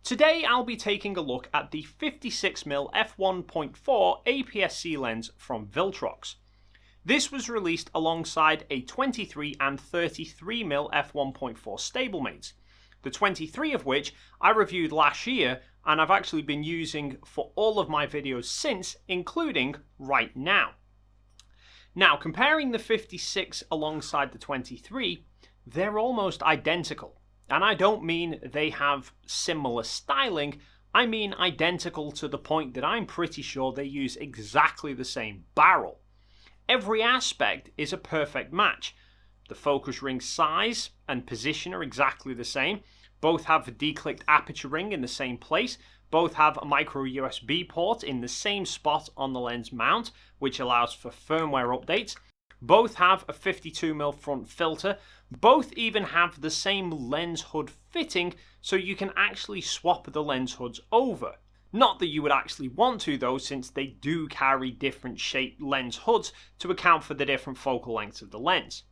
Today I'll be taking a look at the 56mm f1.4 APS-C lens from Viltrox. This was released alongside a 23 and 33mm f1.4 stablemates, the 23 of which I reviewed last year and I've actually been using for all of my videos since, including right now. Now, comparing the 56 alongside the 23, they're almost identical. And I don't mean they have similar styling, I mean identical to the point that I'm pretty sure they use exactly the same barrel. Every aspect is a perfect match. The focus ring size and position are exactly the same. Both have a declicked aperture ring in the same place. Both have a micro USB port in the same spot on the lens mount, which allows for firmware updates. Both have a 52mm front filter. Both even have the same lens hood fitting, so you can actually swap the lens hoods over. Not that you would actually want to though, since they do carry different shaped lens hoods to account for the different focal lengths of the lens.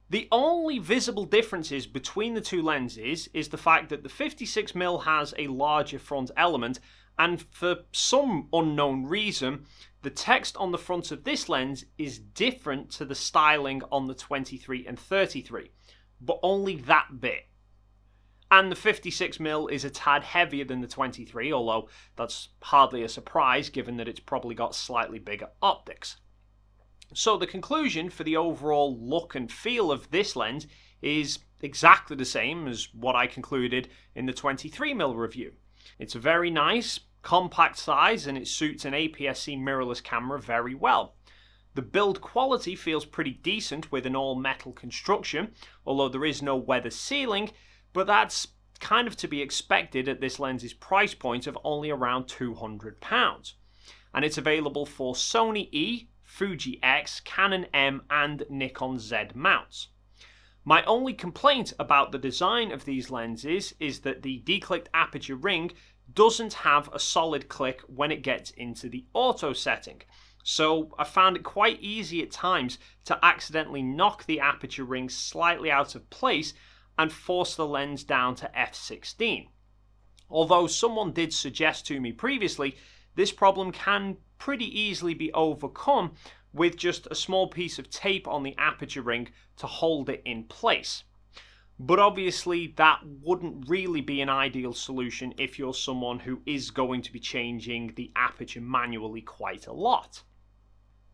The only visible differences between the two lenses is the fact that the 56mm has a larger front element, and for some unknown reason, the text on the front of this lens is different to the styling on the 23 and 33, but only that bit. And the 56mm is a tad heavier than the 23, although that's hardly a surprise given that it's probably got slightly bigger optics. So the conclusion for the overall look and feel of this lens is exactly the same as what I concluded in the 23mm review. It's a very nice, compact size and it suits an APS-C mirrorless camera very well. The build quality feels pretty decent with an all-metal construction, although there is no weather sealing, but that's kind of to be expected at this lens's price point of only around £200. And it's available for Sony E, Fuji X, Canon M and Nikon Z mounts. My only complaint about the design of these lenses is that the declicked aperture ring doesn't have a solid click when it gets into the auto setting. So I found it quite easy at times to accidentally knock the aperture ring slightly out of place and force the lens down to f16. Although someone did suggest to me previously, this problem can pretty easily be overcome with just a small piece of tape on the aperture ring to hold it in place. But obviously that wouldn't really be an ideal solution if you're someone who is going to be changing the aperture manually quite a lot.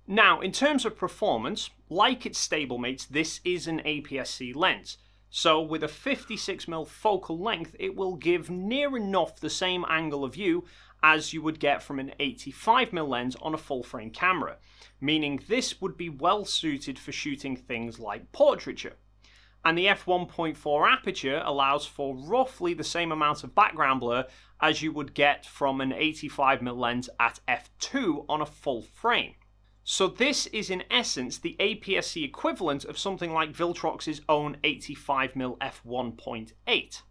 Now, in terms of performance, like its stablemates, this is an APS-C lens. So with a 56mm focal length, it will give near enough the same angle of view as you would get from an 85mm lens on a full-frame camera, meaning this would be well suited for shooting things like portraiture. And the f1.4 aperture allows for roughly the same amount of background blur as you would get from an 85mm lens at f2 on a full frame. So this is in essence the APS-C equivalent of something like Viltrox's own 85mm f1.8.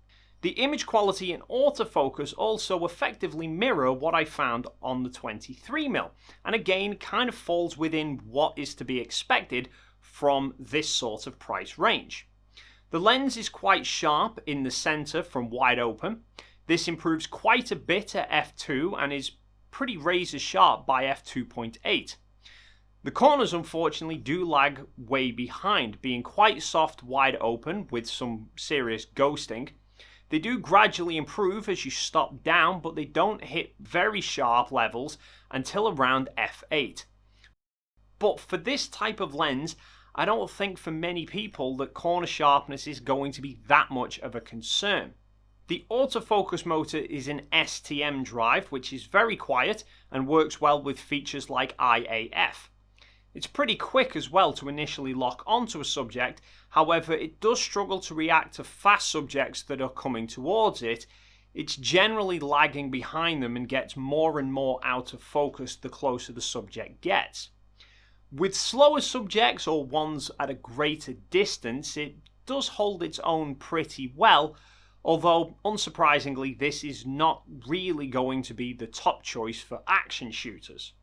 The image quality and autofocus also effectively mirror what I found on the 23mm, and again kind of falls within what is to be expected from this sort of price range. The lens is quite sharp in the center from wide open. This improves quite a bit at f2 and is pretty razor sharp by f2.8. The corners unfortunately do lag way behind, being quite soft wide open with some serious ghosting. They do gradually improve as you stop down, but they don't hit very sharp levels until around f8. But for this type of lens, I don't think for many people that corner sharpness is going to be that much of a concern. The autofocus motor is an STM drive, which is very quiet and works well with features like IAF. It's pretty quick as well to initially lock onto a subject, however it does struggle to react to fast subjects that are coming towards it. It's generally lagging behind them and gets more and more out of focus the closer the subject gets. With slower subjects or ones at a greater distance, it does hold its own pretty well, although unsurprisingly this is not really going to be the top choice for action shooters.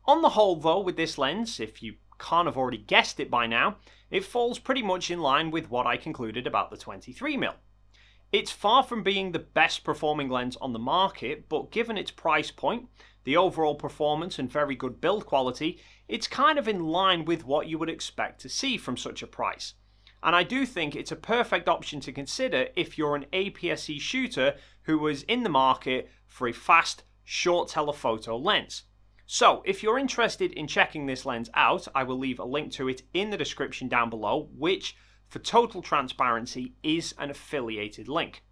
On the whole though, with this lens, if you can't have already guessed it by now, it falls pretty much in line with what I concluded about the 23mm. It's far from being the best performing lens on the market, but given its price point, the overall performance and very good build quality, it's kind of in line with what you would expect to see from such a price. And I do think it's a perfect option to consider if you're an APS-C shooter who is in the market for a fast, short telephoto lens. So if you're interested in checking this lens out, I will leave a link to it in the description down below, which, for total transparency, is an affiliated link.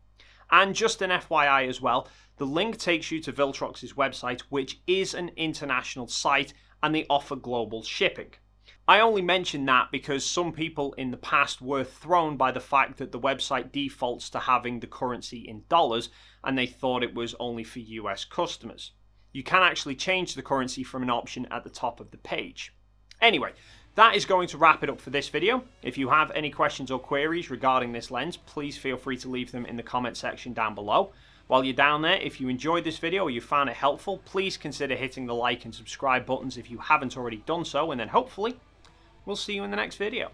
And just an FYI as well, the link takes you to Viltrox's website, which is an international site, and they offer global shipping. I only mention that because some people in the past were thrown by the fact that the website defaults to having the currency in dollars, and they thought it was only for US customers. You can actually change the currency from an option at the top of the page. Anyway, that is going to wrap it up for this video. If you have any questions or queries regarding this lens, please feel free to leave them in the comment section down below. While you're down there, if you enjoyed this video or you found it helpful, please consider hitting the like and subscribe buttons if you haven't already done so, and then hopefully we'll see you in the next video.